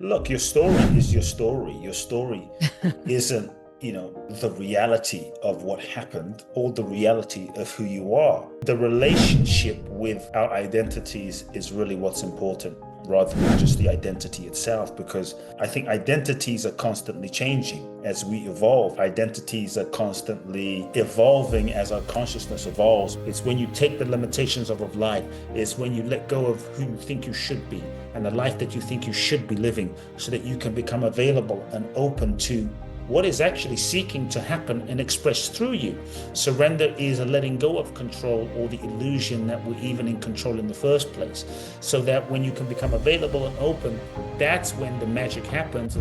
Look, your story is your story. Your story isn't, the reality of what happened or the reality of who you are. The relationship with our identities is really what's important rather than just the identity itself, because I think identities are constantly changing as we evolve. Identities are constantly evolving as our consciousness evolves. It's when you take the limitations of life, it's when you let go of who you think you should be and the life that you think you should be living, so that you can become available and open to what is actually seeking to happen and express through you. Surrender is a letting go of control or the illusion that we're even in control in the first place. So that when you can become available and open, that's when the magic happens.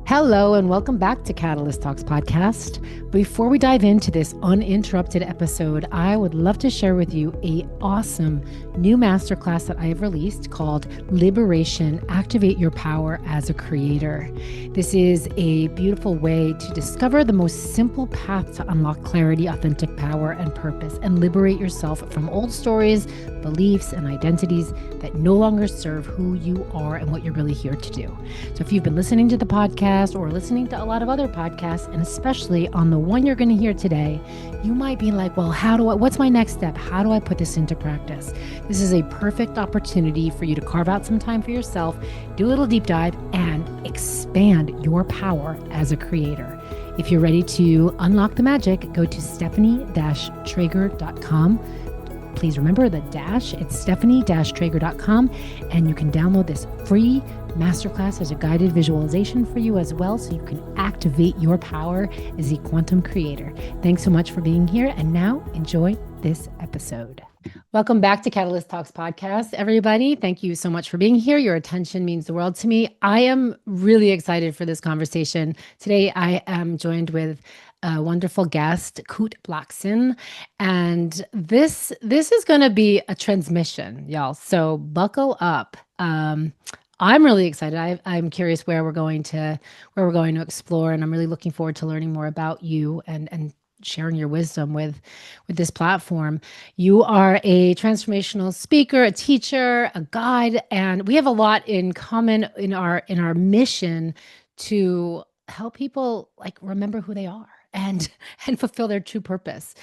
Hello, and welcome back to Catalyst Talks podcast. Before we dive into this uninterrupted episode, I would love to share with you a awesome new masterclass that I have released called Liberation: Activate Your Power as a Creator. This is a beautiful way to discover the most simple path to unlock clarity, authentic power, and purpose, and liberate yourself from old stories, beliefs, and identities that no longer serve who you are and what you're really here to do. So if you've been listening to the podcast or listening to a lot of other podcasts, and especially on the one you're going to hear today, you might be like, well, what's my next step? How do I put this into practice? This is a perfect opportunity for you to carve out some time for yourself, do a little deep dive, and expand your power as a creator. If you're ready to unlock the magic, go to stephanie-trager.com. Please remember the dash, it's stephanie-trager.com, and you can download this free masterclass as a guided visualization for you as well, so you can activate your power as a quantum creator. Thanks so much for being here, and now enjoy this episode. Welcome back to Catalyst Talks podcast, everybody. Thank you so much for being here. Your attention means the world to me. I am really excited for this conversation. Today, I am joined with a wonderful guest, Kute Blackson, and this is going to be a transmission, y'all. So buckle up. I'm really excited. I'm curious where we're going to explore, and I'm really looking forward to learning more about you and sharing your wisdom with this platform. You are a transformational speaker, a teacher, a guide, and we have a lot in common in our mission to help people like remember who they are and fulfill their true purpose.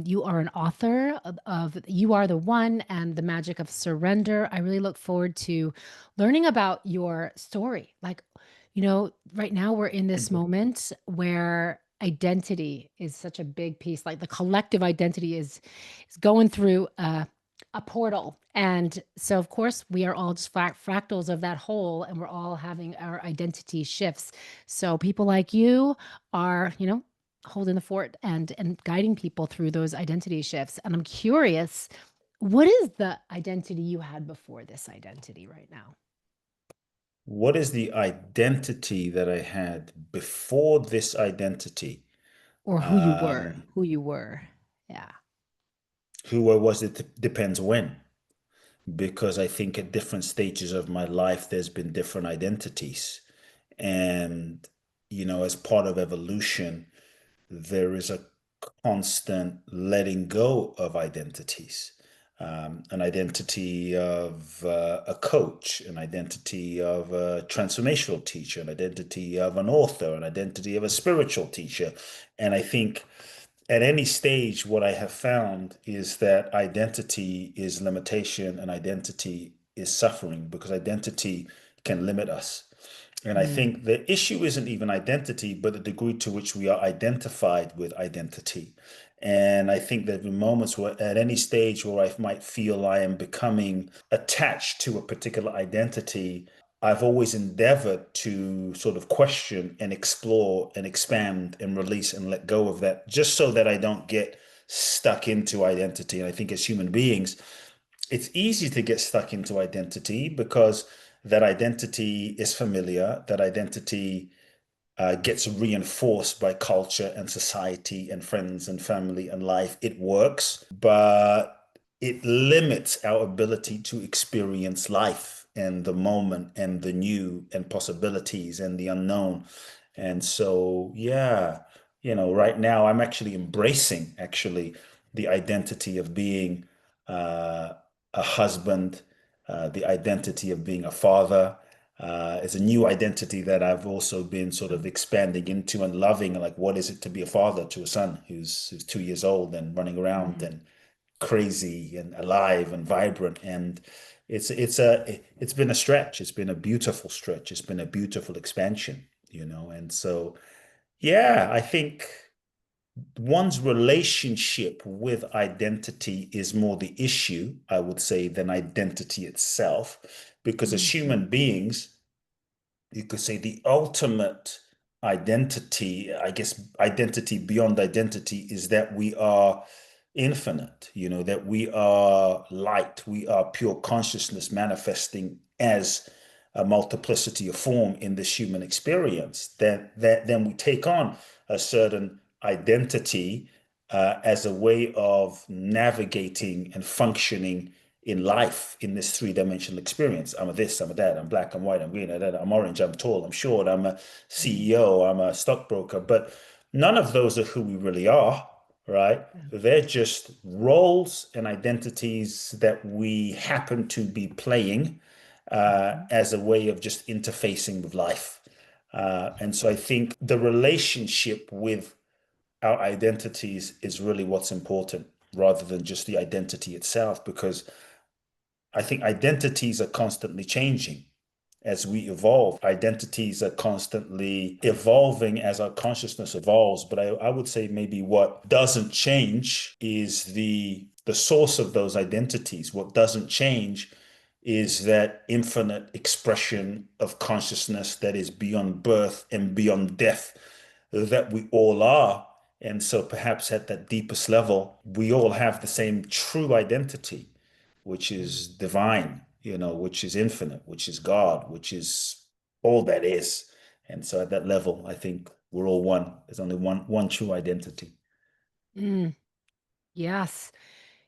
You are an author of You Are the One and the Magic of Surrender. I really look forward to learning about your story. Like, right now we're in this moment where identity is such a big piece. Like the collective identity is going through a portal. And so, of course, we are all just fractals of that whole, and we're all having our identity shifts. So people like you are, holding the fort and guiding people through those identity shifts. And I'm curious, what is the identity you had before this identity right now? What is the identity that I had before this identity? Or who you were, Um, who you were. Yeah. who I was, it depends when, because I think at different stages of my life, there's been different identities. And, as part of evolution, there is a constant letting go of identities. An identity of a coach, an identity of a transformational teacher, an identity of an author, an identity of a spiritual teacher. And I think at any stage, what I have found is that identity is limitation and identity is suffering, because identity can limit us. And I Mm. think the issue isn't even identity, but the degree to which we are identified with identity. And I think that in moments where, at any stage where I might feel I am becoming attached to a particular identity, I've always endeavored to sort of question and explore and expand and release and let go of that, just so that I don't get stuck into identity. And I think as human beings, it's easy to get stuck into identity because that identity is familiar, that identity gets reinforced by culture and society and friends and family and life. It works, but it limits our ability to experience life and the moment and the new and possibilities and the unknown. And so, yeah, right now I'm actually embracing actually the identity of being a husband, the identity of being a father. Is a new identity that I've also been sort of expanding into and loving. Like, what is it to be a father to a son who's 2 years old and running around Mhm. and crazy and alive and vibrant? And it's been a stretch. It's been a beautiful stretch. It's been a beautiful expansion, you know. And so, yeah, I think one's relationship with identity is more the issue, I would say, than identity itself. Because as Mhm. human beings, you could say the ultimate identity, I guess, identity beyond identity is that we are infinite, you know, that we are light, we are pure consciousness manifesting as a multiplicity of form in this human experience. That then we take on a certain identity as a way of navigating and functioning in life in this three-dimensional experience. I'm a this, I'm a that, I'm black, I'm white, I'm green, I'm orange, I'm tall, I'm short, I'm a Mhm. CEO, I'm a stockbroker. But none of those are who we really are, right? Yeah. They're just roles and identities that we happen to be playing Mhm. as a way of just interfacing with life. And so I think the relationship with our identities is really what's important rather than just the identity itself, because I think identities are constantly changing as we evolve. Identities are constantly evolving as our consciousness evolves. But I would say maybe what doesn't change is the source of those identities. What doesn't change is that infinite expression of consciousness that is beyond birth and beyond death that we all are. And so perhaps at that deepest level, we all have the same true identity, which Mhm. is divine, you know, which is infinite, which is God, which is all that is. And so at that level, I think we're all one. There's only one true identity. Mm. Yes.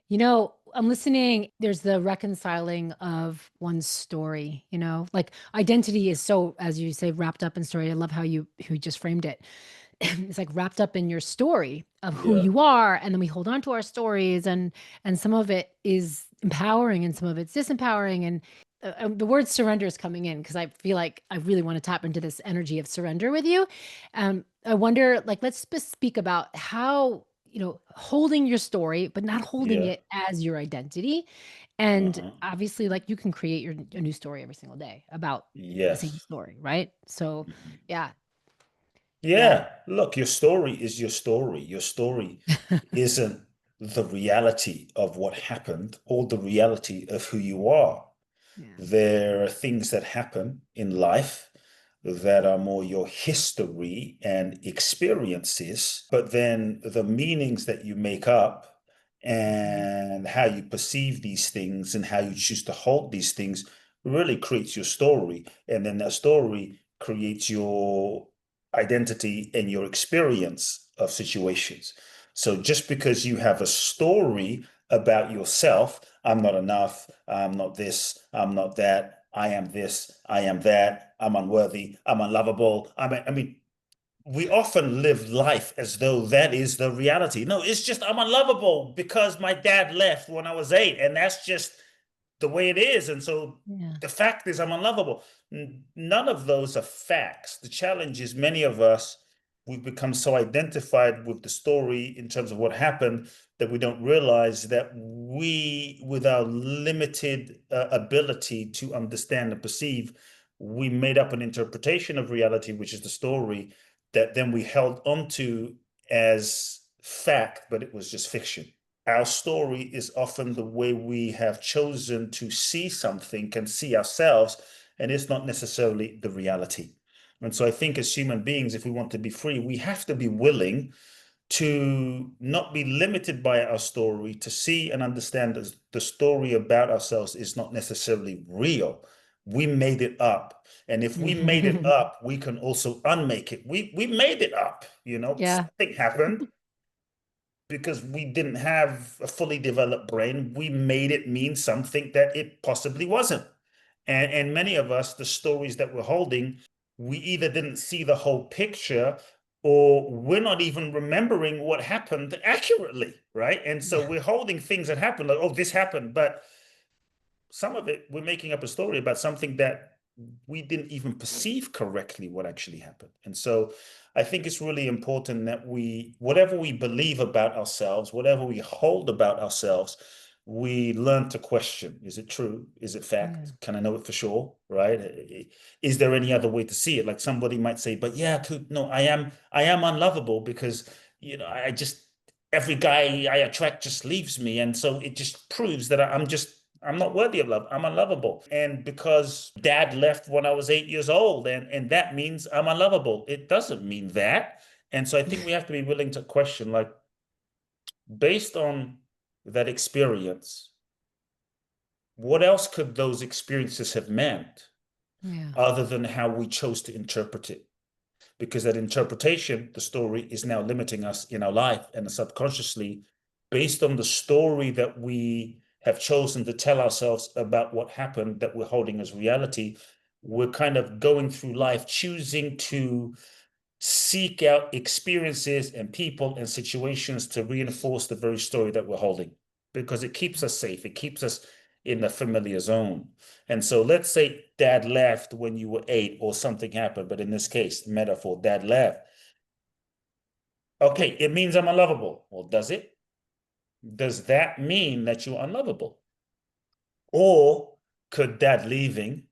You know, I'm listening. There's the reconciling of one's story, like identity is so, as you say, wrapped up in story. I love how you just framed it. It's like wrapped up in your story of who Yeah. you are. And then we hold on to our stories and some of it is empowering and some of it's disempowering. And the word surrender is coming in because I feel like I really want to tap into this energy of surrender with you. I wonder, like, let's speak about how, holding your story, but not holding Yeah. it as your identity. And Uh-huh. obviously, like, you can create a new story every single day about the same Yes. story, right? So, Mhm. yeah, yeah. Yeah. Look, your story is your story. Your story isn't the reality of what happened or the reality of who you are. Yeah. There are things that happen in life that are more your history and experiences, but then the meanings that you make up Mhm. and how you perceive these things and how you choose to hold these things really creates your story. And then that story creates your identity and your experience of situations. So just because you have a story about yourself, I'm not enough, I'm not this, I'm not that, I am this, I am that, I'm unworthy, I'm unlovable. I mean, we often live life as though that is the reality. No, it's just I'm unlovable because my dad left when I was 8, and that's just the way it is. And so Yeah. the fact is I'm unlovable. None of those are facts. The challenge is many of us, we've become so identified with the story in terms of what happened that we don't realize that we, with our limited ability to understand and perceive, we made up an interpretation of reality, which is the story, that then we held onto as fact, but it was just fiction. Our story is often the way we have chosen to see something and see ourselves, and it's not necessarily the reality. And so I think as human beings, if we want to be free, we have to be willing to not be limited by our story, to see and understand that the story about ourselves is not necessarily real. We made it up. And if we made it up, we can also unmake it. We made it up, you know, Yeah. something happened because we didn't have a fully developed brain. We made it mean something that it possibly wasn't. And many of us, the stories that we're holding, we either didn't see the whole picture or we're not even remembering what happened accurately, right? And so we're holding things that happened, like, oh, this happened, but some of it we're making up a story about something that we didn't even perceive correctly what actually happened. And so I think it's really important that whatever we believe about ourselves, whatever we hold about ourselves, we learn to question. Is it true? Is it fact? Yeah. Can I know it for sure? Right? Is there any other way to see it? Like somebody might say, but yeah, no, I am unlovable because, I just, every guy I attract just leaves me. And so it just proves that I'm not worthy of love. I'm unlovable. And because dad left when I was 8 years old, and that means I'm unlovable. It doesn't mean that. And so I think we have to be willing to question, like, based on that experience, what else could those experiences have meant Yeah. other than how we chose to interpret it? Because that interpretation, the story, is now limiting us in our life, and subconsciously, based on the story that we have chosen to tell ourselves about what happened that we're holding as reality, we're kind of going through life choosing to seek out experiences and people and situations to reinforce the very story that we're holding, because it keeps us safe. It keeps us in the familiar zone. And so let's say dad left when you were 8 or something happened, but in this case, metaphor, dad left. Okay, it means I'm unlovable. Well, does it? Does that mean that you're unlovable? Or could dad leaving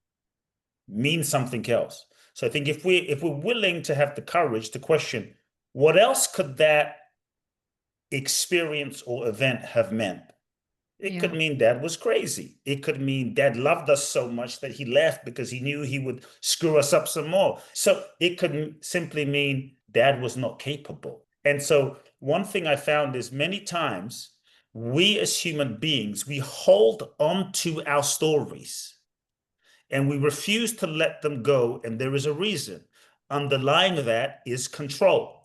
mean something else? So I think if we're willing to have the courage to question, what else could that experience or event have meant? It could mean dad was crazy. It could mean dad loved us so much that he left because he knew he would screw us up some more. So it could simply mean dad was not capable. And so one thing I found is many times we as human beings, we hold on to our stories and we refuse to let them go. And there is a reason. Underlying that is control.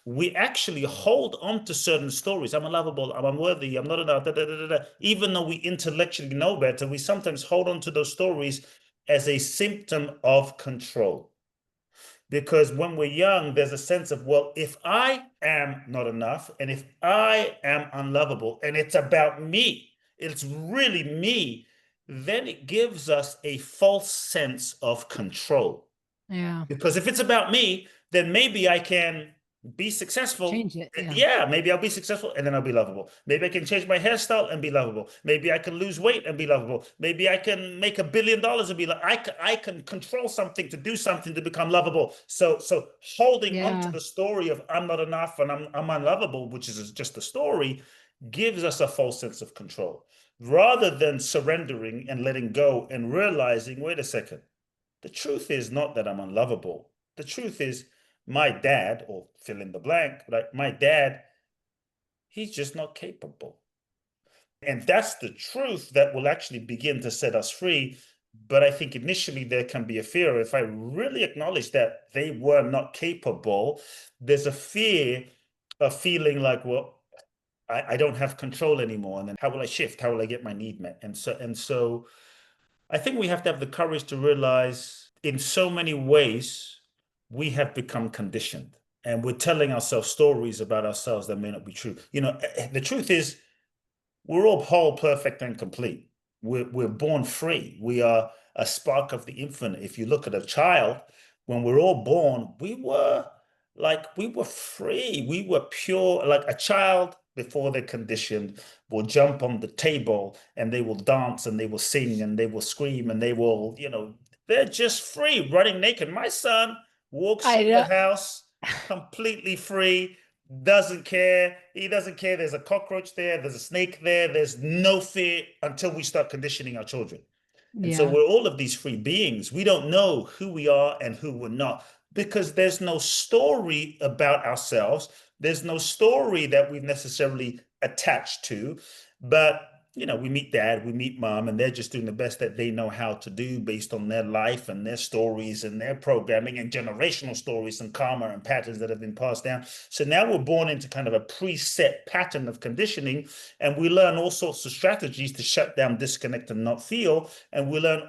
We actually hold on to certain stories. I'm unlovable, I'm unworthy, I'm not enough, da, da, da, da. Even though we intellectually know better, we sometimes hold on to those stories as a symptom of control. Because when we're young, there's a sense of, well, if I am not enough, and if I am unlovable, and it's about me, it's really me, then it gives us a false sense of control. Yeah. Because if it's about me, then maybe I can be successful. Change it. Yeah, maybe I'll be successful and then I'll be lovable. Maybe I can change my hairstyle and be lovable. Maybe I can lose weight and be lovable. Maybe I can make $1 billion and be like, I can control something to do something to become lovable. So holding on to the story of I'm not enough and I'm unlovable, which is just a story, gives us a false sense of control, rather than surrendering and letting go and realizing, wait a second, the truth is not that I'm unlovable. The truth is my dad, or fill in the blank, like my dad, he's just not capable. And that's the truth that will actually begin to set us free. But I think initially there can be a fear. If I really acknowledge that they were not capable, there's a fear of feeling like, well, I don't have control anymore. And then how will I shift? How will I get my need met? And so I think we have to have the courage to realize in so many ways we have become conditioned and we're telling ourselves stories about ourselves that may not be true. The truth is we're all whole, perfect, and complete. We're born free. We are a spark of the infinite. If you look at a child, when we're all born, we were free. We were pure. Like a child before they're conditioned will jump on the table and they will dance and they will sing and they will scream and they will, they're just free, running naked. My son walks through the house completely free, doesn't care. He doesn't care. There's a cockroach there. There's a snake there. There's no fear until we start conditioning our children. And so we're all of these free beings. We don't know who we are and who we're not because there's no story about ourselves. There's no story that we've necessarily attached to. But, we meet dad, we meet mom, and they're just doing the best that they know how to do based on their life and their stories and their programming and generational stories and karma and patterns that have been passed down. So now we're born into kind of a preset pattern of conditioning, and we learn all sorts of strategies to shut down, disconnect, and not feel. And we learn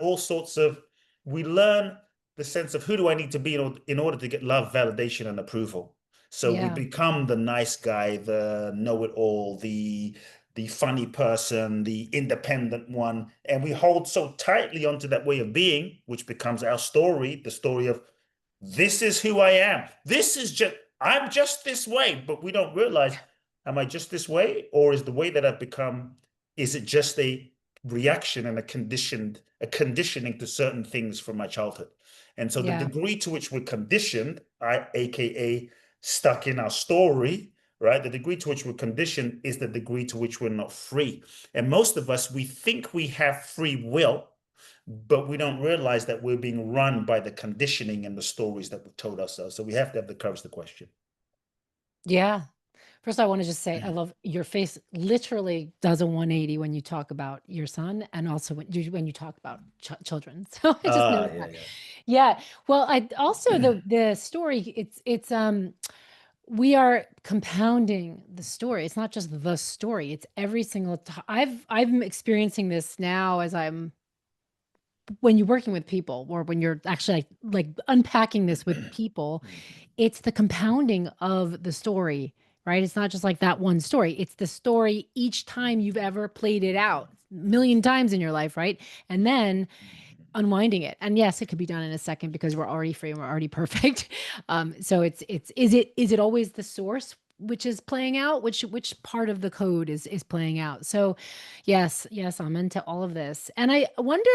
the sense of who do I need to be in order to get love, validation, and approval. So we Yeah. become the nice guy, the know-it-all, the funny person, the independent one, and we hold so tightly onto that way of being, which becomes our story, the story of this is who I am. This is just, I'm just this way, but we don't realize, am I just this way? Or is the way that I've become, is it just a reaction and a conditioning to certain things from my childhood? And so the Yeah. degree to which we're conditioned, AKA stuck in our story, right? The degree to which we're conditioned is the degree to which we're not free. And most of us, we think we have free will, but we don't realize that we're being run by the conditioning and the stories that we've told ourselves. So we have to have the courage to question. Yeah. First, I want to just say I love your face literally does a 180 when you talk about your son and also when you talk about children. So I just Ah, noticed yeah, that. yeah. Yeah. Well, I also the story it's we are compounding the story. It's not just the story. It's every single time. I'm experiencing this now as I'm when you're working with people or when you're actually like unpacking this with people, it's the compounding of the story, right? It's not just like that one story. It's the story each time you've ever played it out a million times in your life, right? And then unwinding it. And yes, it could be done in a second because we're already free and we're already perfect. So it's is it always the source which is playing out? Which part of the code is playing out? So yes, I'm into all of this. And I wonder,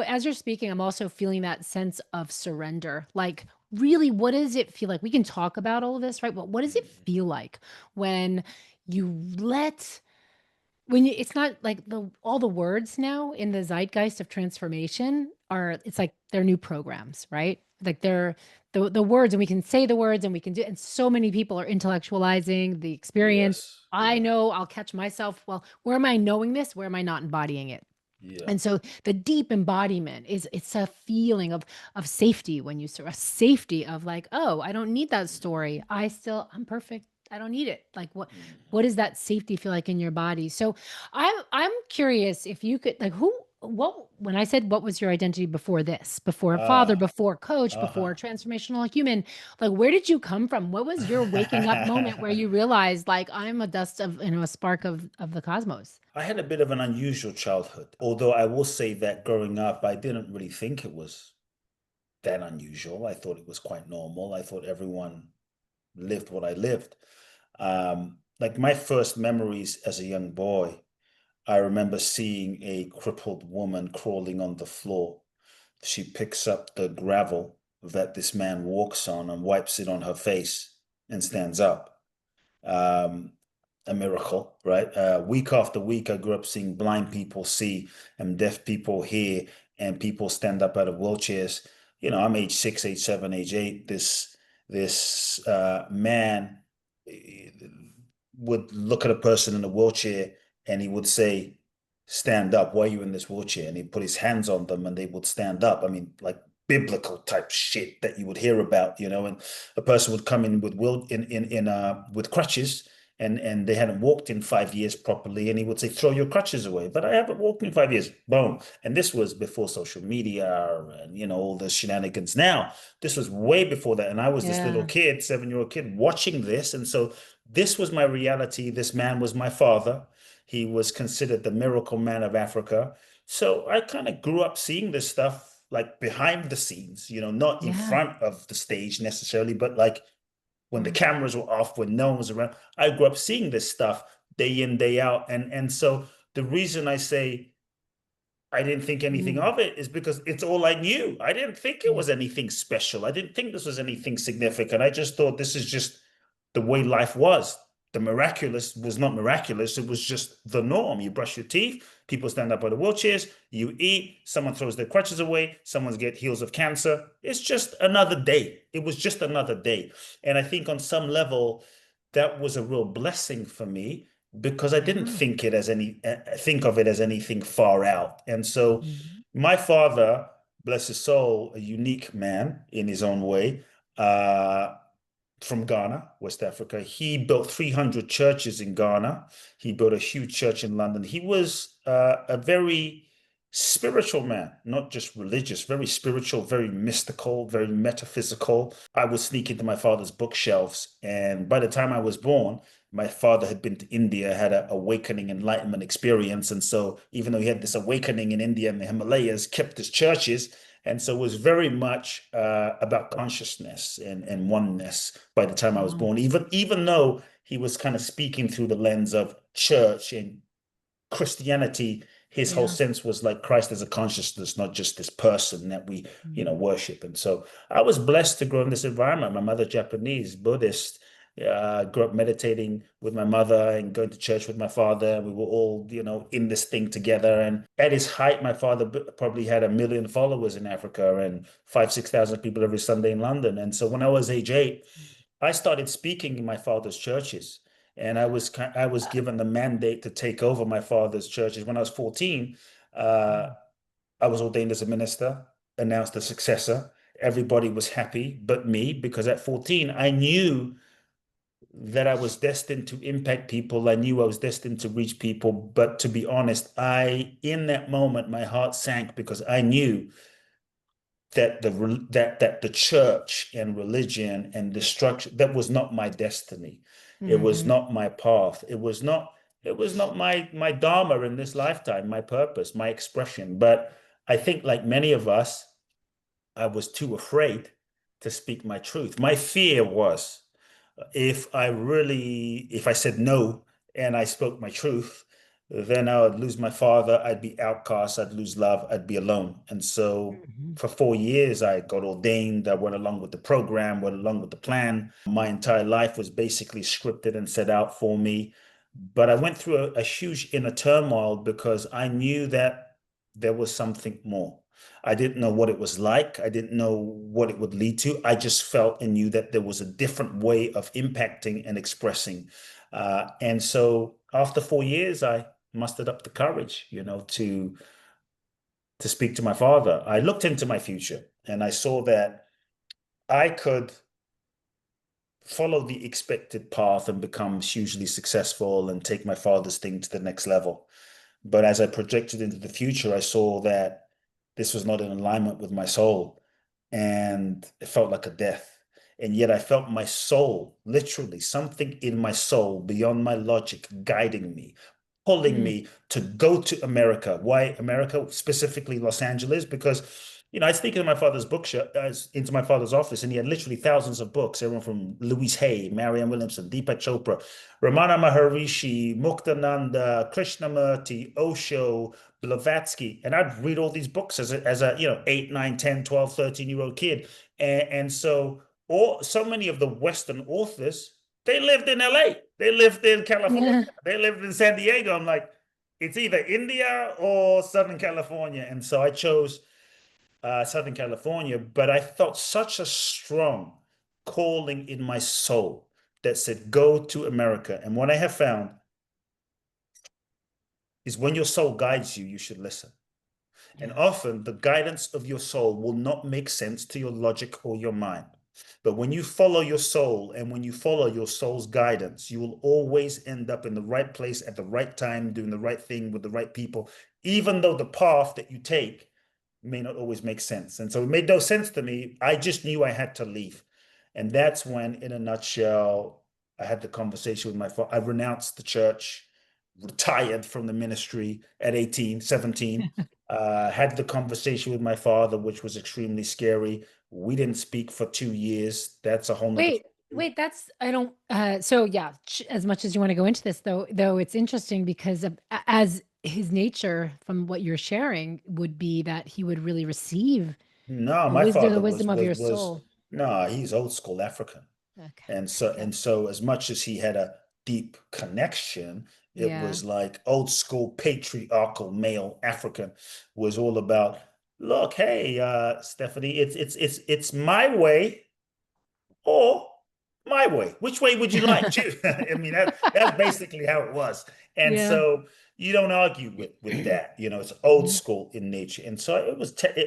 as you're speaking, I'm also feeling that sense of surrender. Like really, what does it feel like? We can talk about all of this, right? But what does it feel like when you let when you it's not like all the words now in the zeitgeist of transformation are it's like they're new programs, right? Like they're the words and we can say the words and we can do and so many people are intellectualizing the experience. Yes. I Yeah. know I'll catch myself. Well, where am I knowing this? Where am I not embodying it? Yeah. And so the deep embodiment is it's a feeling of safety when you sort of safety of like, oh, I don't need that story. I'm perfect. I don't need it. Like what does that safety feel like in your body? So I'm curious if you could like what when I said what was your identity before this, before a father, Ah, before coach, before uh-huh. transformational human, like where did you come from? What was your waking up moment where you realized like I'm a dust of, a spark of the cosmos? I had a bit of an unusual childhood, although I will say that growing up, I didn't really think it was that unusual. I thought it was quite normal. I thought everyone lived what I lived. Like my first memories as a young boy, I remember seeing a crippled woman crawling on the floor. She picks up the gravel that this man walks on and wipes it on her face and stands up. Um, a miracle, right? Week after week, I grew up seeing blind people see and deaf people hear, and people stand up out of wheelchairs. I'm age 6, age 7, age 8. This man would look at a person in a wheelchair and he would say, "Stand up. Why are you in this wheelchair?" And he'd put his hands on them and they would stand up. I mean, like biblical type shit that you would hear about. And a person would come in with with crutches and they hadn't walked in 5 years properly, and he would say, "Throw your crutches away." But I haven't walked in 5 years. Boom. And this was before social media and all the shenanigans. Now, this was way before that. And I was this little Yeah. kid, 7-year-old kid, watching this. And so this was my reality. This man was my father. He was considered the miracle man of Africa. So I kind of grew up seeing this stuff like behind the scenes, not in Yeah. front of the stage necessarily, but like when the Mm, cameras were off, when no one was around. I grew up seeing this stuff day in, day out. And so the reason I say I didn't think anything mm, of it is because it's all I knew. I didn't think it yeah. was anything special. I didn't think this was anything significant. I just thought this is just the way life was. The miraculous was not miraculous. It was just the norm. You brush your teeth, people stand up out of wheelchairs, you eat, someone throws their crutches away, someone's get heals of cancer. It's just another day. It was just another day. And I think on some level, that was a real blessing for me because I didn't Yeah. think of it as anything far out. And so Mhm. my father, bless his soul, a unique man in his own way, uh, from Ghana, West Africa. He built 300 churches in Ghana. He built a huge church in London. He was a very spiritual man, not just religious, very spiritual, very mystical, very metaphysical. I would sneak into my father's bookshelves, and by the time I was born, my father had been to India, had an awakening enlightenment experience. And so, even though he had this awakening in India and the Himalayas, kept his churches. And so it was very much about consciousness and oneness by the time I was Wow. born, even though he was kind of speaking through the lens of church and Christianity. His whole Yeah. sense was like Christ as a consciousness, not just this person that we, Mhm. worship. And so I was blessed to grow in this environment. My mother, Japanese, Buddhist, grew up meditating with my mother and going to church with my father. We were all, in this thing together. And at his height, my father probably had 1 million followers in Africa and 6,000 people every Sunday in London. And so when I was age 8, I started speaking in my father's churches, and I was given the mandate to take over my father's churches. When I was 14, uh, Wow. I was ordained as a minister, announced a successor. Everybody was happy but me, because at 14, I knew that I was destined to impact people. I knew I was destined to reach people. But to be honest, in that moment, my heart sank, because I knew that the church and religion and the structure, that was not my destiny. It was Hmm. not my path. It was not my dharma in this lifetime, my purpose, my expression. But I think, like many of us, I was too afraid to speak my truth. My fear was, if I said no and I spoke my truth, then I would lose my father. I'd be outcast. I'd lose love. I'd be alone. And so Hmm. for 4 years, I got ordained. I went along with the program, went along with the plan. My entire life was basically scripted and set out for me. But I went through a huge inner turmoil, because I knew that there was something more. I didn't know what it was like. I didn't know what it would lead to. I just felt and knew that there was a different way of impacting and expressing. And so after 4 years, I mustered up the courage, to speak to my father. I looked into my future and I saw that I could follow the expected path and become hugely successful and take my father's thing to the next level. But as I projected into the future, I saw that this was not in alignment with my soul, and it felt like a death. And yet I felt my soul, literally something in my soul beyond my logic, guiding me, pulling Mm. me to go to America. Why America, specifically Los Angeles? Because I sneaked into my father's into my father's office, and he had literally thousands of books, everyone from Louise Hay, Marianne Williamson, Deepak Chopra, Ramana Maharishi, Muktananda, Krishnamurti, Osho, Blavatsky. And I'd read all these books as a 8, 9, 10, 12, 13-year-old kid. And so so many of the Western authors, they lived in LA. They lived in California. Yeah. They lived in San Diego. I'm like, it's either India or Southern California. And so I chose Southern California, but I felt such a strong calling in my soul that said, go to America. And what I have found is, when your soul guides you, you should listen. And Yeah. often the guidance of your soul will not make sense to your logic or your mind. But when you follow your soul, and when you follow your soul's guidance, you will always end up in the right place at the right time, doing the right thing with the right people, even though the path that you take may not always make sense. And so it made no sense to me. I just knew I had to leave. And that's when, in a nutshell, I had the conversation with my father. I renounced the church, retired from the ministry at 18, 17. Had the conversation with my father, which was extremely scary. We didn't speak for 2 years. That's a whole nother Wait, story. that's I don't so yeah, as much as you want to go into this though it's interesting because as his nature from what you're sharing would be that he would really receive No, my the father wisdom of your soul. no, he's old school African. Okay. And so Yeah. and so as much as he had a deep connection, it Yeah. was like old school patriarchal male African, was all about, look, hey, Stephanie, it's my way or my way. Which way would you like to? I mean, that's basically how it was. And Yeah. so you don't argue with that. It's old school in nature. And so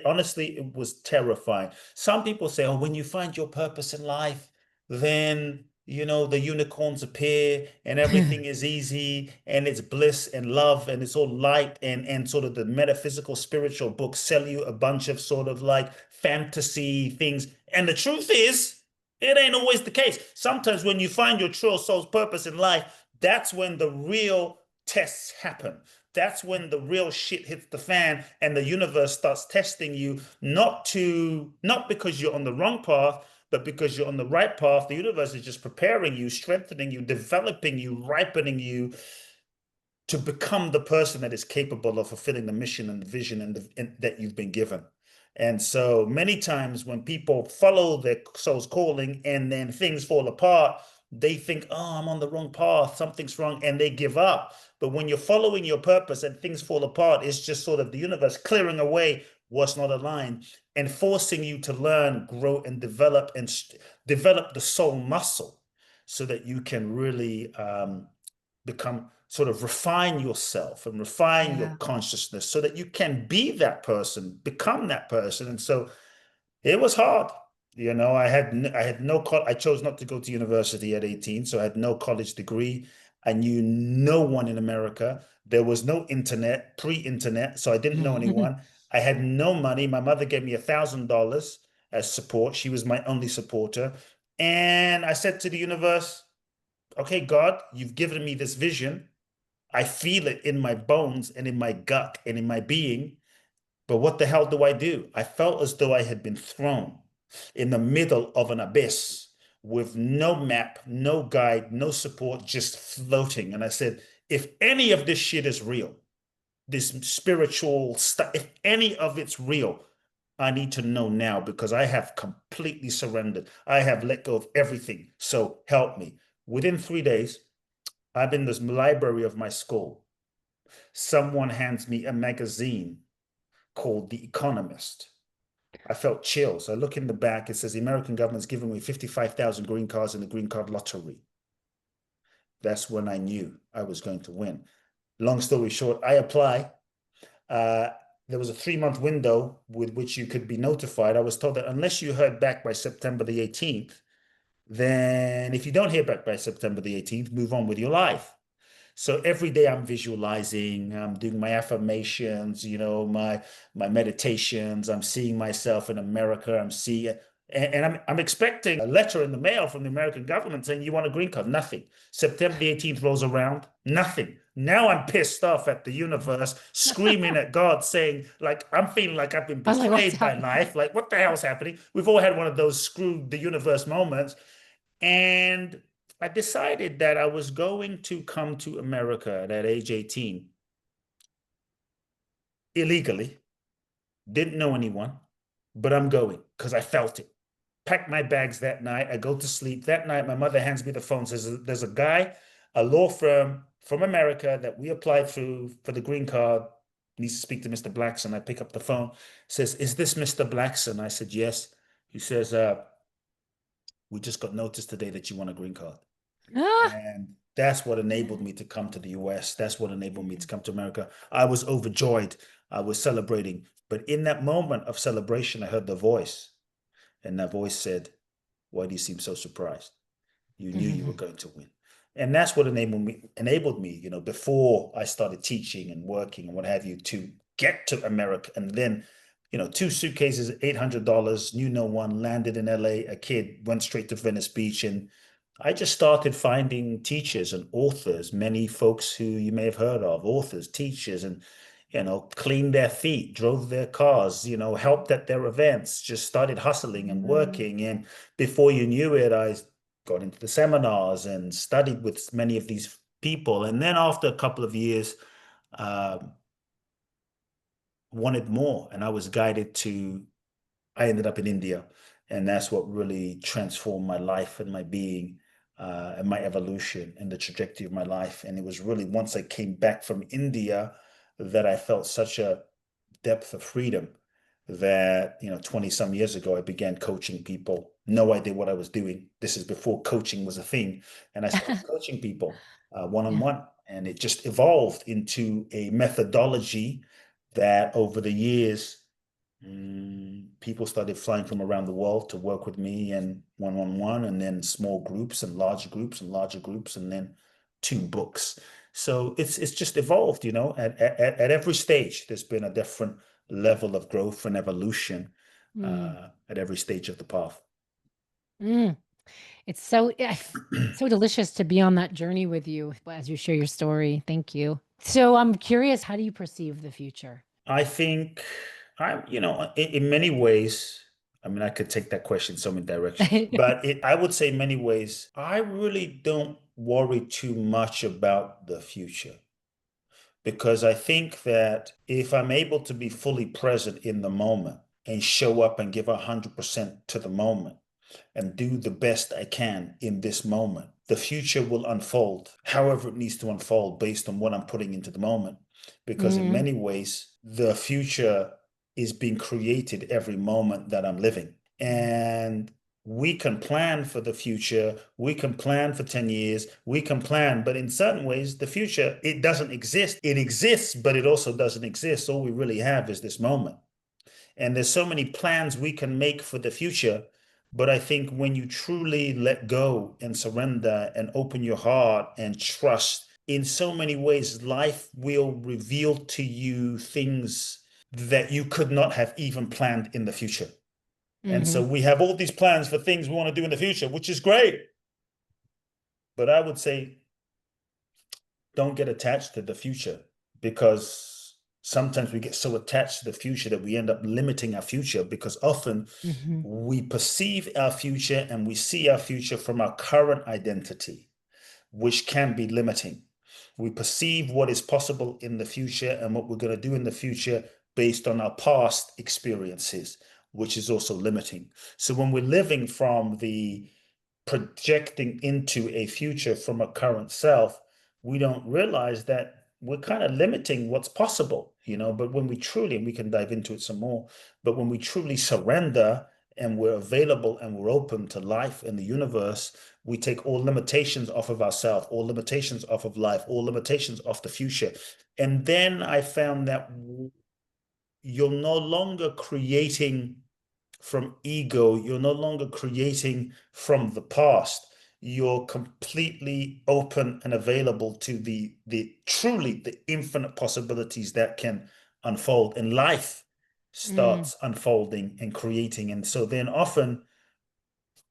honestly, it was terrifying. Some people say, oh, when you find your purpose in life, then the unicorns appear and everything is easy and it's bliss and love and it's all light, and sort of the metaphysical spiritual books sell you a bunch of sort of like fantasy things. And the truth is, it ain't always the case. Sometimes when you find your true soul's purpose in life, that's when the real tests happen. That's when the real shit hits the fan and the universe starts testing you, not because you're on the wrong path, but because you're on the right path. The universe is just preparing you, strengthening you, developing you, ripening you to become the person that is capable of fulfilling the mission and the vision that you've been given. And so many times when people follow their soul's calling and then things fall apart, they think, oh, I'm on the wrong path, something's wrong, and they give up. But when you're following your purpose and things fall apart, it's just sort of the universe clearing away what's not aligned and forcing you to learn, grow, and develop develop the soul muscle so that you can really become sort of refine yourself and refine your consciousness so that you can be that person, become that person. And so it was hard. I chose not to go to university at 18, so I had no college degree. I knew no one in America. There was no internet, pre-internet, so I didn't know anyone. I had no money. My mother gave me $1,000 as support. She was my only supporter. And I said to the universe, okay, God, you've given me this vision. I feel it in my bones and in my gut and in my being. But what the hell do I do? I felt as though I had been thrown in the middle of an abyss with no map, no guide, no support, just floating. And I said, if any of this shit is real, this spiritual stuff, if any of it's real, I need to know now because I have completely surrendered. I have let go of everything. So help me. Within 3 days, I'm in this library of my school. Someone hands me a magazine called The Economist. I felt chills. I look in the back. It says the American government's giving me 55,000 green cards in the green card lottery. That's when I knew I was going to win. Long story short, I apply. There was a 3-month window with which you could be notified. I was told that unless you heard back by September the 18th, then if you don't hear back by September the 18th, move on with your life. So every day I'm visualizing, I'm doing my affirmations, my meditations. I'm seeing myself in America. I'm expecting a letter in the mail from the American government saying you want a green card. Nothing. September the 18th rolls around. Nothing. Now I'm pissed off at the universe, screaming at God, saying, like, I'm feeling like I've been betrayed by life. Like, what the hell's happening? We've all had one of those screw the universe moments. And I decided that I was going to come to America at age 18 illegally. Didn't know anyone, but I'm going because I felt it. Packed my bags that night. I go to sleep. That night, my mother hands me the phone, says, there's a guy, a law firm from America that we applied through for the green card. Needs to speak to Mr. Blackson. I pick up the phone, says, is this Mr. Blackson? I said, yes. He says, we just got notice today that you want a green card. And that's what enabled me to come to the US. That's what enabled me to come to America. I was overjoyed. I was celebrating. But in that moment of celebration, I heard the voice. And that voice said, why do you seem so surprised? You knew you were going to win. And that's what enabled me, before I started teaching and working and what have you, to get to America. And then, 2 suitcases, $800, knew no one, landed in LA, a kid, went straight to Venice Beach. And I just started finding teachers and authors, many folks who you may have heard of, authors, teachers, and cleaned their feet, drove their cars, helped at their events, just started hustling and working. And before you knew it, I got into the seminars and studied with many of these people. And then after a couple of years, wanted more. And I was guided I ended up in India. And that's what really transformed my life and my being, and my evolution and the trajectory of my life. And it was really once I came back from India that I felt such a depth of freedom that, 20 some years ago, I began coaching people. No idea what I was doing. This is before coaching was a thing. And I started coaching people one-on-one. And it just evolved into a methodology that over the years People started flying from around the world to work with me and one-on-one, and then small groups and larger groups and larger groups, and then two books. So it's just evolved, at every stage, there's been a different level of growth and evolution at every stage of the path. Mm. It's so so delicious to be on that journey with you as you share your story. Thank you. So I'm curious, how do you perceive the future? I think in many ways, I mean, I could take that question so many directions, but I would say in many ways, I really don't worry too much about the future, because I think that if I'm able to be fully present in the moment and show up and give 100% to the moment and do the best I can in this moment, the future will unfold however it needs to unfold based on what I'm putting into the moment. Because in many ways, the future is being created every moment that I'm living. And we can plan for the future. We can plan for 10 years. We can plan, but in certain ways, the future, it doesn't exist. It exists, but it also doesn't exist. All we really have is this moment. And there's so many plans we can make for the future. But I think when you truly let go and surrender and open your heart and trust, in so many ways, life will reveal to you things that you could not have even planned in the future. And so we have all these plans for things we want to do in the future, which is great. But I would say, don't get attached to the future, because sometimes we get so attached to the future that we end up limiting our future, because often we perceive our future and we see our future from our current identity, which can be limiting. We perceive what is possible in the future and what we're going to do in the future based on our past experiences, which is also limiting. So when we're living from the projecting into a future from a current self, we don't realize that we're kind of limiting what's possible, but when we truly, and we can dive into it some more, but when we truly surrender and we're available and we're open to life and the universe, we take all limitations off of ourselves, all limitations off of life, all limitations off the future. And then I found that you're no longer creating from ego, you're no longer creating from the past. You're completely open and available to the truly the infinite possibilities that can unfold, and life starts unfolding and creating. And so then often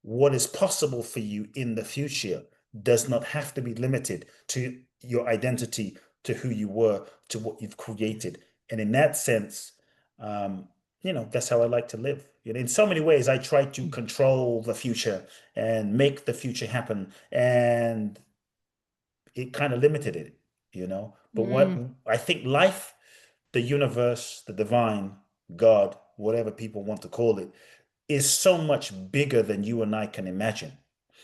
what is possible for you in the future does not have to be limited to your identity, to who you were, to what you've created. And in that sense, that's how I like to live. In so many ways, I try to control the future and make the future happen, and it kind of limited it. But what I think life, the universe, the divine, God, whatever people want to call it, is so much bigger than you and I can imagine.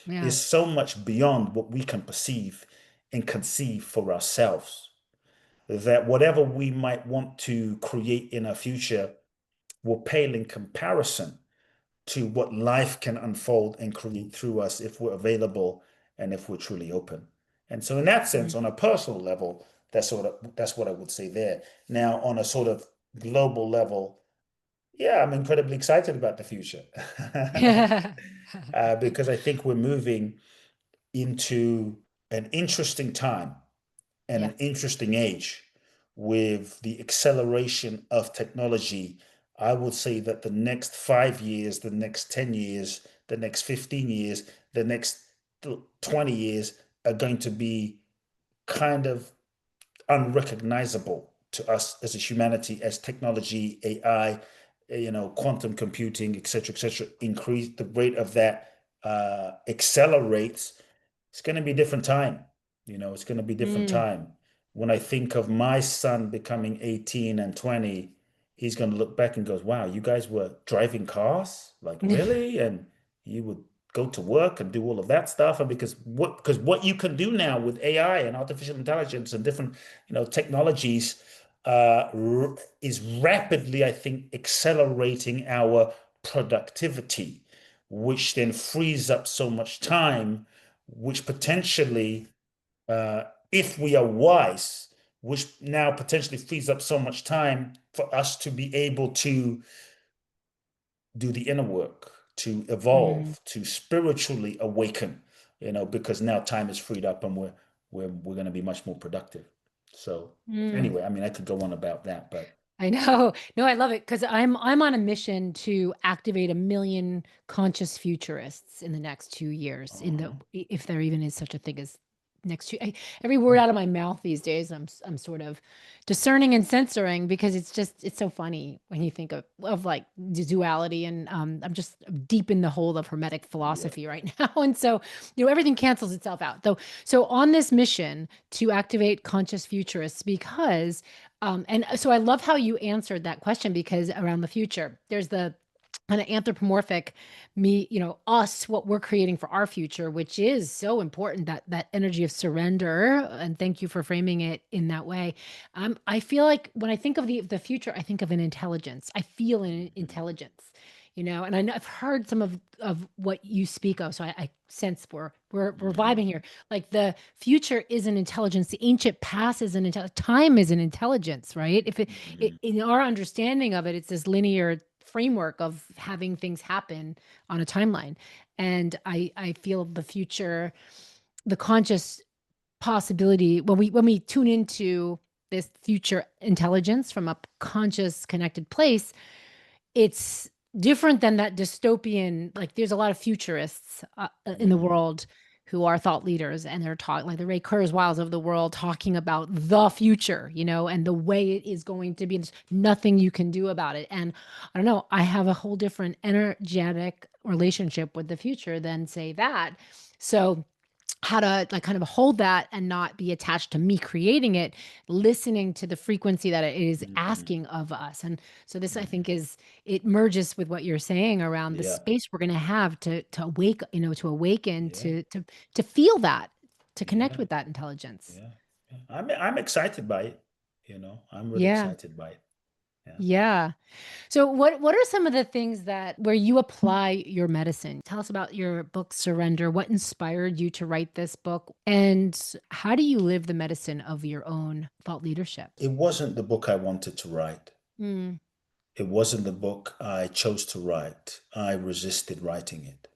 Is so much beyond what we can perceive and conceive for ourselves, that whatever we might want to create in our future will pale in comparison to what life can unfold and create through us if we're available and if we're truly open. And so in that sense, on a personal level, that's what I would say there. Now, on a sort of global level, yeah, I'm incredibly excited about the future. Because I think we're moving into an interesting time and an interesting age with the acceleration of technology. I would say that the next 5 years, the next 10 years, the next 15 years, the next 20 years are going to be kind of unrecognizable to us as a humanity, as technology, AI, quantum computing, et cetera, increase the rate of that accelerates. It's going to be a different time. It's going to be a different time. When I think of my son becoming 18 and 20, he's going to look back and goes, wow, you guys were driving cars? Like, really? And you would go to work and do all of that stuff. And because what you can do now with AI and artificial intelligence and different, technologies is rapidly, I think, accelerating our productivity, which then frees up so much time, which potentially, if we are wise, which now potentially frees up so much time for us to be able to do the inner work, to Mm, evolve, to spiritually awaken, because now time is freed up and we're going to be much more productive. So mm. anyway, I mean, I could go on about that, but I know. No, I love it because I'm on a mission to activate 1 million conscious futurists in the next 2 years. uh-huh. If there even is such a thing as next two. Every word out of my mouth these days, I'm sort of discerning and censoring because it's so funny when you think of like the duality, and I'm just deep in the hole of Hermetic Yeah. philosophy right now, and so everything cancels itself out. So on this mission to activate conscious futurists because and so I love how you answered that question because around the future, there's the kind of anthropomorphic me, us, what we're creating for our future, which is so important, that energy of surrender. And thank you for framing it in that way. I feel like when I think of the future, I think of an intelligence. I feel an intelligence, and I know I've heard some of what you speak of. So I sense we're Mhm. vibing here. Like the future is an intelligence, the ancient past is an intelligence, time is an intelligence, right? If it Mhm. in our understanding of it, it's this linear framework of having things happen on a timeline. And I feel the future, the conscious possibility when we tune into this future intelligence from a conscious connected place, it's different than that dystopian. Like there's a lot of futurists in the Mhm. world who are thought leaders, and they're talking like the Ray Kurzweils of the world, talking about the future, and the way it is going to be. There's nothing you can do about it. And I don't know, I have a whole different energetic relationship with the future than say that. So how to like kind of hold that and not be attached to me creating it, listening to the frequency that it is Mhm. asking of us. And so this I Mhm. think it merges with what you're saying around the Yeah. space we're going to have to awake, to awaken, Yeah. to feel that, to connect Yeah. with that intelligence. Yeah. Yeah. I'm excited by it. I'm really Yeah. excited by it. Yeah. Yeah. So what are some of the things that where you apply your medicine? Tell us about your book Surrender. What inspired you to write this book? And how do you live the medicine of your own thought leadership? It wasn't the book I wanted to write. Mm, It wasn't the book I chose to write. I resisted writing it.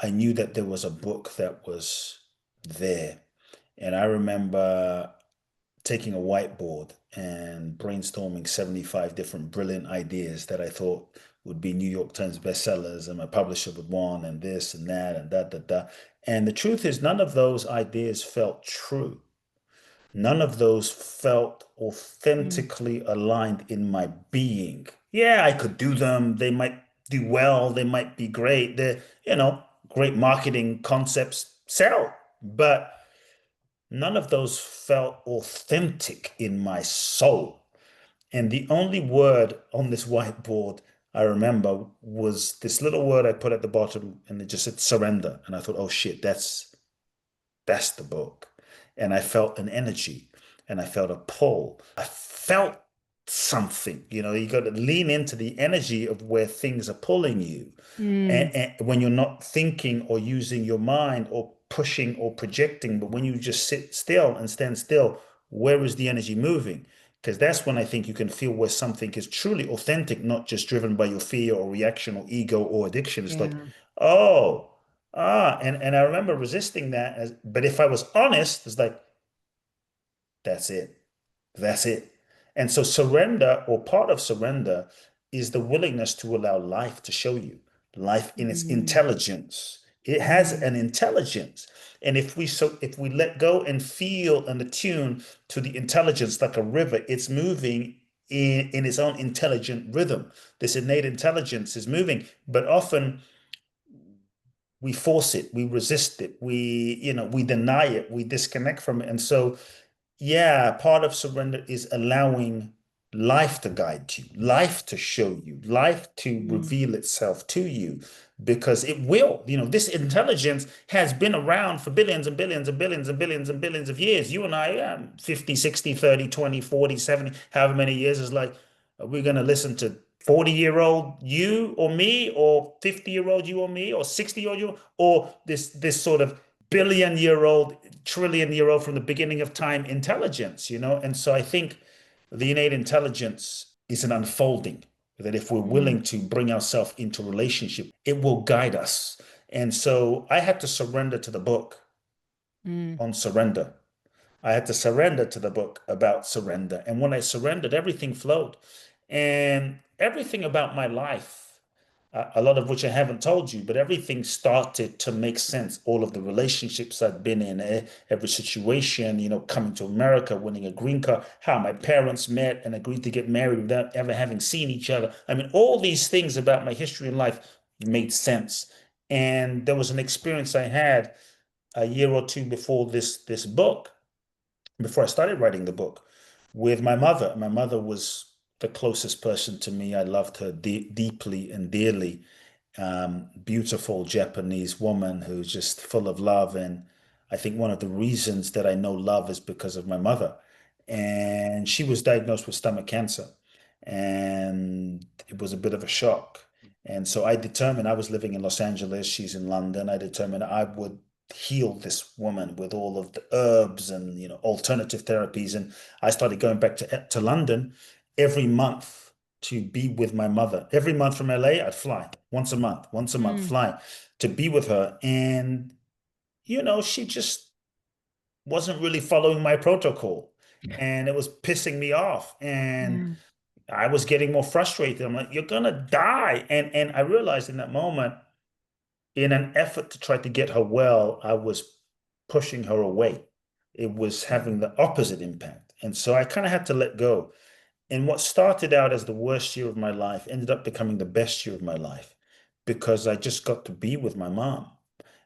I knew that there was a book that was there. And I remember taking a whiteboard and brainstorming 75 different brilliant ideas that I thought would be New York Times bestsellers, and my publisher would want, and this and that, and da da da. And the truth is, none of those ideas felt true. None of those felt mm, authentically aligned in my being. Yeah, I could do them. They might do well. They might be great. Great marketing concepts sell. But none of those felt authentic in my soul. And the only word on this whiteboard I remember was this little word I put at the bottom, and it just said surrender. And I thought, oh shit, that's the book. And I felt an energy, and I felt a pull. I felt something. You got to lean into the energy of where things are pulling you. mm, And when you're not thinking or using your mind or pushing or projecting, but when you just sit still and stand still, where is the energy moving? Because that's when I think you can feel where something is truly authentic, not just driven by your fear or reaction or ego or addiction. It's like, yeah. oh, and I remember resisting that. But if I was honest, it's like, that's it. That's it. And so surrender, or part of surrender, is the willingness to allow life to show you life in its Mm, intelligence. It has mm, an intelligence. And if we let go and feel and attune to the intelligence like a river, it's moving in its own intelligent rhythm. This innate intelligence is moving, but often we force it, we resist it, we deny it, we disconnect from it. And so yeah, part of surrender is allowing life to guide you, life to show you, life to mm, reveal itself to you, because it will. This intelligence has been around for billions and billions and billions and billions and billions of years. You and I, 50, 60, 30, 20, 40, 70, however many years is like, are we going to listen to 40-year-old you or me, or 50-year-old you or me, or 60-year-old you, or this sort of billion-year-old, trillion-year-old from the beginning of time intelligence? And so I think the innate intelligence is an unfolding. that if we're willing to bring ourselves into relationship, it will guide us. And so I had to surrender to the book on surrender. I had to surrender to the book about surrender. And when I surrendered, everything flowed. And everything about my life, a lot of which I haven't told you, but everything started to make sense. All of the relationships I'd been in, every situation, coming to America, winning a green card, how my parents met and agreed to get married without ever having seen each other. I mean, all these things about my history in life made sense. And there was an experience I had a year or two before this book, before I started writing the book, with my mother. My mother was the closest person to me. I loved her deeply and dearly. Beautiful Japanese woman who's just full of love. And I think one of the reasons that I know love is because of my mother. And she was diagnosed with stomach cancer. And it was a bit of a shock. And so I determined, I was living in Los Angeles, she's in London. I determined I would heal this woman with all of the herbs and alternative therapies. And I started going back to London every month to be with my mother. Every month from LA, I'd fly once a month, fly to be with her. And she just wasn't really following my protocol, and it was pissing me off. And I was getting more frustrated. I'm like, you're gonna die. And I realized in that moment, in an effort to try to get her well, I was pushing her away. It was having the opposite impact. And so I kind of had to let go. And what started out as the worst year of my life ended up becoming the best year of my life, because I just got to be with my mom,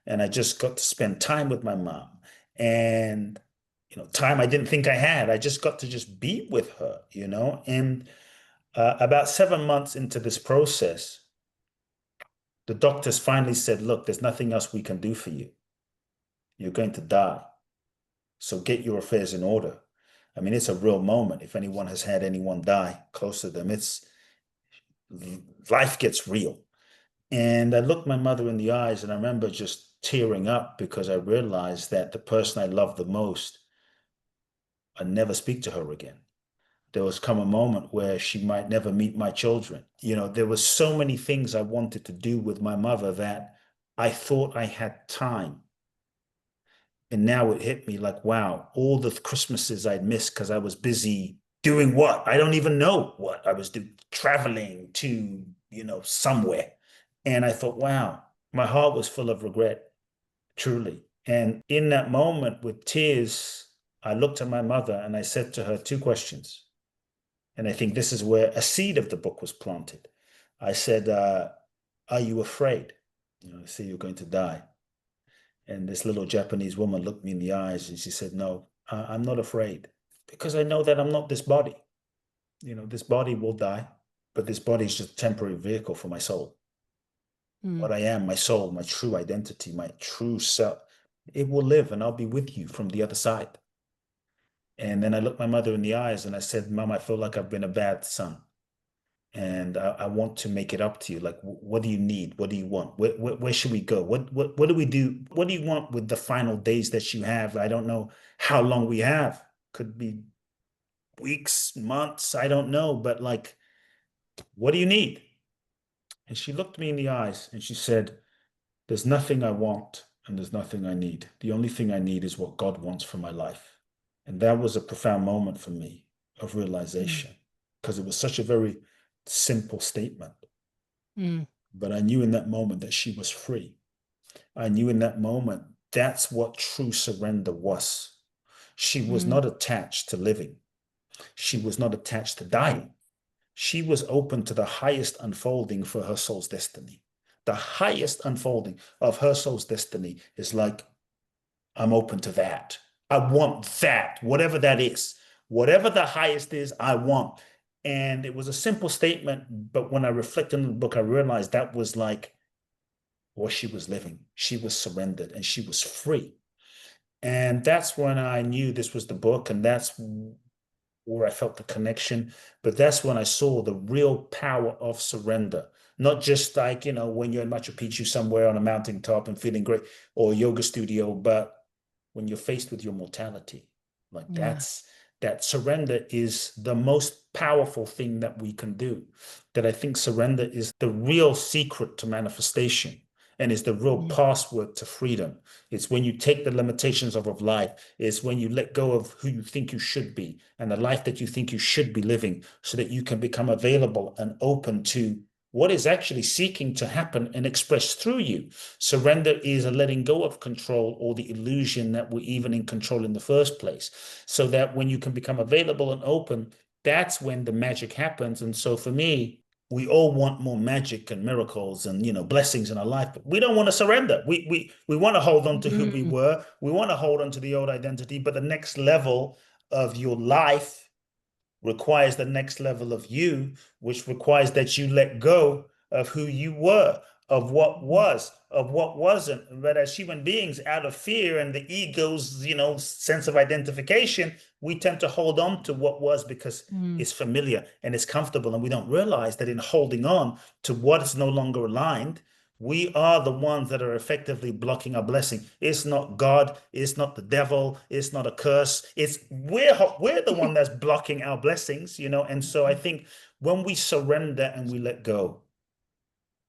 and I just got to spend time with my mom. And time I didn't think I had. I just got to just be with her. And about 7 months into this process, the doctors finally said, look, there's nothing else we can do for you. You're going to die. So get your affairs in order. I mean, it's a real moment. If anyone has had anyone die close to them, life gets real. And I looked my mother in the eyes, and I remember just tearing up, because I realized that the person I loved the most, I'd never speak to her again. There was come a moment where she might never meet my children. There was so many things I wanted to do with my mother that I thought I had time. And now it hit me like, wow, all the Christmases I'd missed because I was busy doing what? I don't even know what I was doing, traveling to, somewhere. And I thought, wow, my heart was full of regret, truly. And in that moment, with tears, I looked at my mother and I said to her 2 questions. And I think this is where a seed of the book was planted. I said, are you afraid? I say you're going to die. And this little Japanese woman looked me in the eyes and she said, no, I'm not afraid, because I know that I'm not this body. This body will die, but this body is just a temporary vehicle for my soul. What I am, my soul, my true identity, my true self, it will live, and I'll be with you from the other side. And then I looked my mother in the eyes and I said, Mom, I feel like I've been a bad son. And I want to make it up to you. Like, what do you need? What do you want? Where should we go? What do we do? What do you want with the final days that you have? I don't know how long we have. Could be weeks, months, I don't know. But like, what do you need? And she looked me in the eyes and she said, there's nothing I want and there's nothing I need. The only thing I need is what God wants for my life. And that was a profound moment for me of realization, because it was such a very simple statement. But I knew in that moment that she was free. I knew in that moment that's what true surrender was. She was not attached to living. She was not attached to dying. She was open to the highest unfolding for her soul's destiny. The highest unfolding of her soul's destiny is like, I'm open to that. I want that, whatever that is. Whatever the highest is, I want. And it was a simple statement, but when I reflected on the book, I realized that was like what she was living. She was surrendered and she was free. And that's when I knew this was the book, and that's where I felt the connection. But that's when I saw the real power of surrender. Not just like, when you're in Machu Picchu somewhere on a mountaintop and feeling great, or a yoga studio, but when you're faced with your mortality, like that's that surrender is the most powerful thing that we can do. That I think surrender is the real secret to manifestation and is the real password to freedom. It's when you take the limitations of life. It's when you let go of who you think you should be and the life that you think you should be living so that you can become available and open to what is actually seeking to happen and express through you. Surrender is a letting go of control or the illusion that we're even in control in the first place. So that when you can become available and open, that's when the magic happens. And so for me, we all want more magic and miracles and blessings in our life, but we don't want to surrender. We want to hold on to who we were. We want to hold on to the old identity, but the next level of your life requires the next level of you, which requires that you let go of who you were, of what was, of what wasn't. But as human beings, out of fear and the ego's, sense of identification, we tend to hold on to what was because it's familiar and it's comfortable. And we don't realize that in holding on to what is no longer aligned, we are the ones that are effectively blocking our blessing. It's not God. It's not the devil. It's not a curse. We're the one that's blocking our blessings, And so I think when we surrender and we let go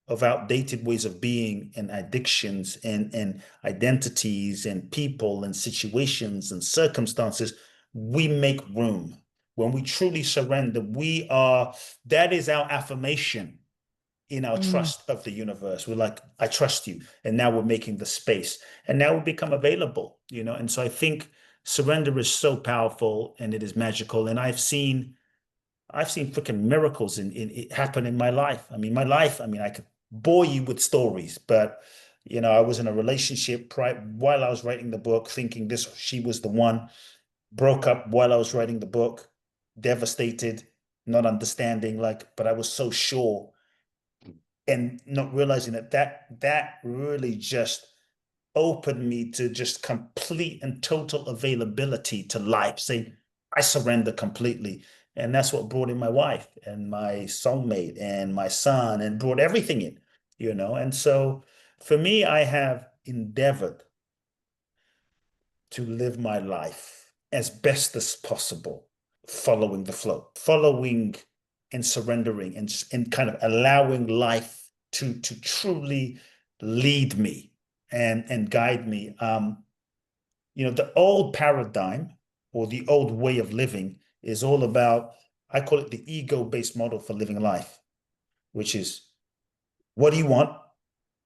of outdated ways of being and addictions and identities and people and situations and circumstances, we make room. When we truly surrender, that is our affirmation in our trust of the universe. We're like, I trust you. And now we're making the space. And now we become available, And so I think surrender is so powerful and it is magical. And I've seen freaking miracles in it happen in my life. I could bore you with stories, but I was in a relationship while I was writing the book, thinking she was the one, broke up while I was writing the book, devastated, not understanding, but I was so sure and not realizing that really just opened me to just complete and total availability to life, saying, I surrender completely. And that's what brought in my wife and my soulmate and my son and brought everything in, And so for me, I have endeavored to live my life as best as possible, following the flow, following and surrendering and kind of allowing life to truly lead me and guide me. The old paradigm or the old way of living is all about, I call it the ego-based model for living life, which is, what do you want?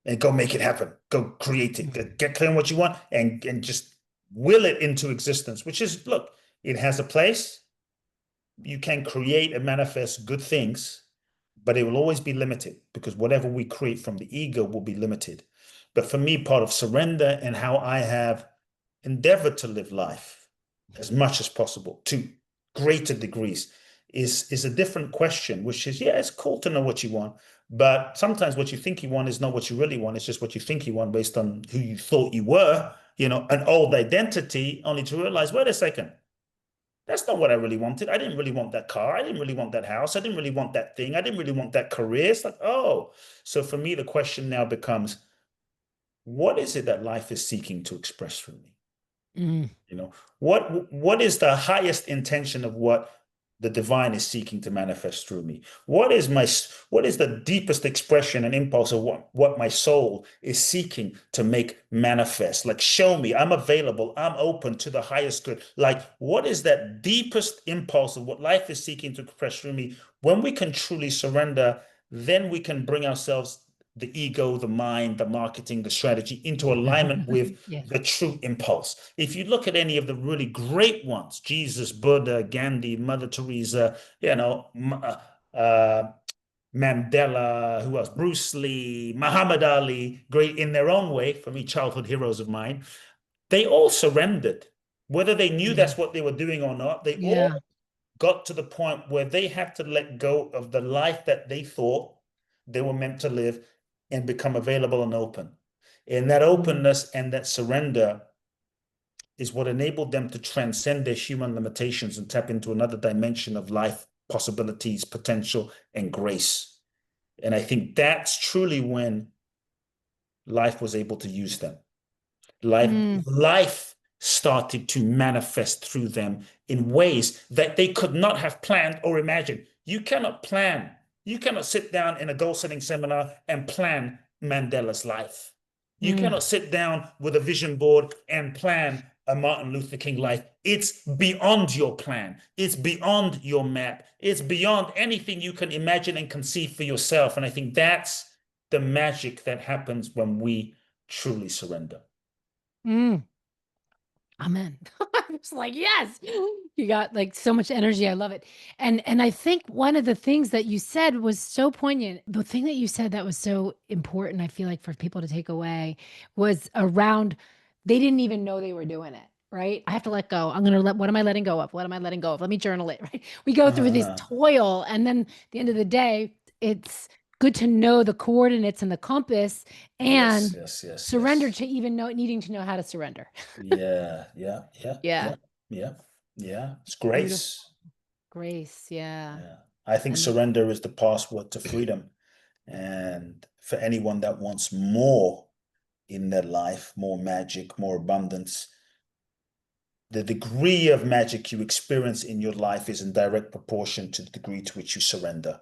And go make it happen. Go create it. Get clear on what you want and just will it into existence, which is, look, it has a place. You can create and manifest good things, but it will always be limited because whatever we create from the ego will be limited. But for me, part of surrender and how I have endeavored to live life as much as possible to greater degrees is a different question, which is, yeah, it's cool to know what you want, but sometimes what you think you want is not what you really want. It's just what you think you want based on who you thought you were, an old identity, only to realize, wait a second, that's not what I really wanted. I didn't really want that car. I didn't really want that house. I didn't really want that thing. I didn't really want that career. It's like, oh. So for me, the question now becomes, what is it that life is seeking to express from me? What is the highest intention of what the divine is seeking to manifest through me? What is the deepest expression and impulse of what my soul is seeking to make manifest? Like, show me, I'm available, I'm open to the highest good. Like, what is that deepest impulse of what life is seeking to express through me? When we can truly surrender, then we can bring ourselves, the ego, the mind, the marketing, the strategy, into alignment with the true impulse. If you look at any of the really great ones, Jesus, Buddha, Gandhi, Mother Teresa, Mandela, who else? Bruce Lee, Muhammad Ali, great in their own way, for me, childhood heroes of mine, they all surrendered. Whether they knew that's what they were doing or not, they all got to the point where they had to let go of the life that they thought they were meant to live and become available and open. And that openness and that surrender is what enabled them to transcend their human limitations and tap into another dimension of life, possibilities, potential, and grace. And I think that's truly when life was able to use them. Life started to manifest through them in ways that they could not have planned or imagined. You cannot plan. You cannot sit down in a goal-setting seminar and plan Mandela's life. You cannot sit down with a vision board and plan a Martin Luther King life. It's beyond your plan. It's beyond your map. It's beyond anything you can imagine and conceive for yourself. And I think that's the magic that happens when we truly surrender. Amen. I'm just like, yes, you got like so much energy. I love it. And I think one of the things that you said was so poignant. The thing that you said that was so important, I feel like for people to take away, was around they didn't even know they were doing it. Right. I have to let go. What am I letting go of? What am I letting go of? Let me journal it. Right. We go through this toil. And then at the end of the day, it's good to know the coordinates and the compass and surrender to even needing to know how to surrender. Yeah. It's grace. Beautiful. Grace. Yeah. I think surrender is the password to freedom. And for anyone that wants more in their life, more magic, more abundance, the degree of magic you experience in your life is in direct proportion to the degree to which you surrender.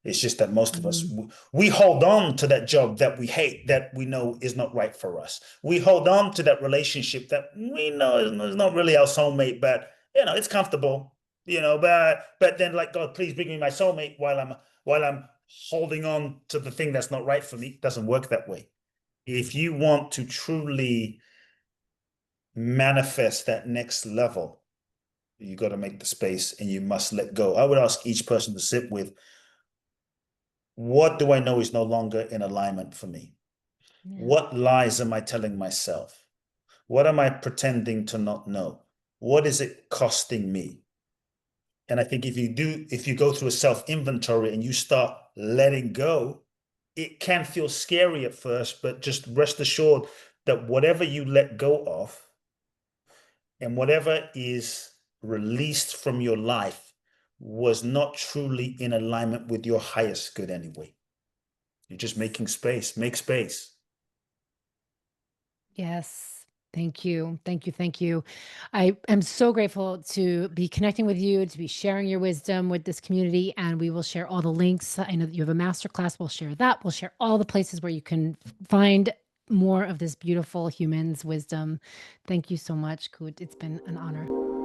It's just that most of us, we hold on to that job that we hate, that we know is not right for us. We hold on to that relationship that we know is not really our soulmate, but it's comfortable, but then like, God, please bring me my soulmate while I'm holding on to the thing that's not right for me. It doesn't work that way. If you want to truly manifest that next level, you got to make the space and you must let go. I would ask each person to sit with, what do I know is no longer in alignment for me? What lies am I telling myself? What am I pretending to not know? What is it costing me? And I think if you go through a self-inventory and you start letting go, it can feel scary at first, but just rest assured that whatever you let go of and whatever is released from your life was not truly in alignment with your highest good anyway. You're just making space. Make space. Yes. Thank you. Thank you. Thank you. I am so grateful to be connecting with you, to be sharing your wisdom with this community, and we will share all the links. I know that you have a masterclass. We'll share that. We'll share all the places where you can find more of this beautiful human's wisdom. Thank you so much, Kute. It's been an honor.